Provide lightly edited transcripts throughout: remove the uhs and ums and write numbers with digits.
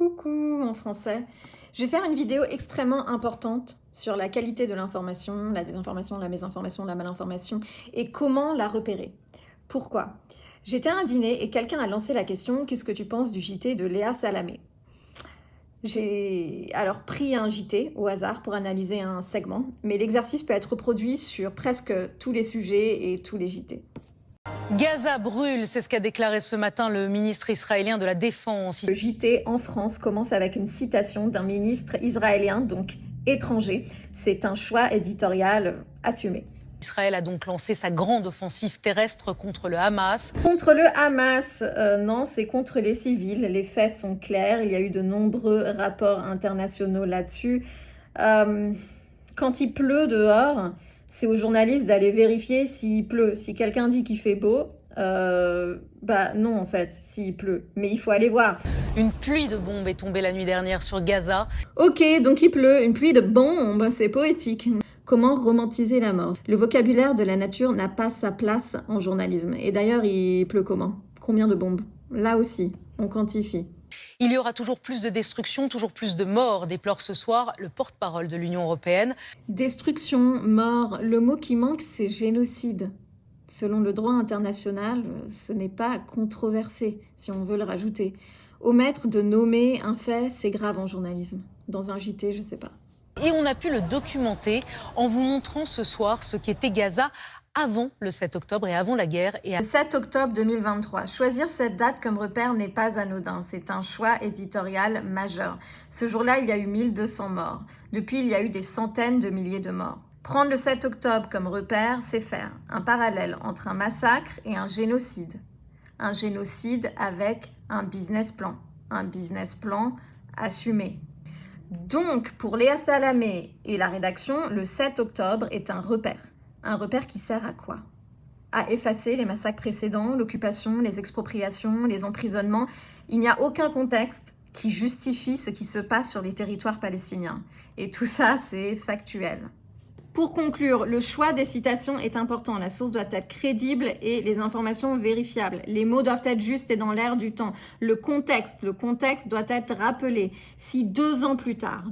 Coucou en français. Je vais faire une vidéo extrêmement importante sur la qualité de l'information, la désinformation, la mésinformation, la malinformation et comment la repérer. Pourquoi? J'étais à un dîner et quelqu'un a lancé la question « Qu'est-ce que tu penses du JT de Léa Salamé ?» J'ai alors pris un JT au hasard pour analyser un segment, mais l'exercice peut être reproduit sur presque tous les sujets et tous les JT. Gaza brûle, c'est ce qu'a déclaré ce matin le ministre israélien de la Défense. Le JT en France commence avec une citation d'un ministre israélien, donc étranger. C'est un choix éditorial assumé. Israël a donc lancé sa grande offensive terrestre contre le Hamas. Contre le Hamas, non, c'est contre les civils. Les faits sont clairs, il y a eu de nombreux rapports internationaux là-dessus. Quand il pleut dehors, c'est aux journalistes d'aller vérifier s'il pleut. Si quelqu'un dit qu'il fait beau, non en fait, s'il pleut. Mais il faut aller voir. Une pluie de bombes est tombée la nuit dernière sur Gaza. Ok, donc il pleut. Une pluie de bombes, c'est poétique. Comment romantiser la mort? Le vocabulaire de la nature n'a pas sa place en journalisme. Et d'ailleurs, il pleut comment? Combien de bombes? Là aussi, on quantifie. Il y aura toujours plus de destruction, toujours plus de morts, déplore ce soir le porte-parole de l'Union européenne. Destruction, mort, le mot qui manque, c'est génocide. Selon le droit international, ce n'est pas controversé, si on veut le rajouter. Omettre de nommer un fait, c'est grave en journalisme. Dans un JT, je sais pas. Et on a pu le documenter en vous montrant ce soir ce qu'était Gaza avant le 7 octobre et avant la guerre. Le 7 octobre 2023. Choisir cette date comme repère n'est pas anodin. C'est un choix éditorial majeur. Ce jour-là, il y a eu 1200 morts. Depuis, il y a eu des centaines de milliers de morts. Prendre le 7 octobre comme repère, c'est faire un parallèle entre un massacre et un génocide. Un génocide avec un business plan. Un business plan assumé. Donc, pour Léa Salamé et la rédaction, le 7 octobre est un repère. Un repère qui sert à quoi? À effacer les massacres précédents, l'occupation, les expropriations, les emprisonnements. Il n'y a aucun contexte qui justifie ce qui se passe sur les territoires palestiniens. Et tout ça, c'est factuel. Pour conclure, le choix des citations est important. La source doit être crédible et les informations vérifiables. Les mots doivent être justes et dans l'air du temps. Le contexte doit être rappelé. Si 2 ans plus tard,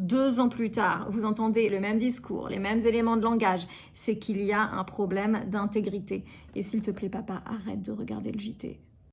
vous entendez le même discours, les mêmes éléments de langage, c'est qu'il y a un problème d'intégrité. Et s'il te plaît, papa, arrête de regarder le JT.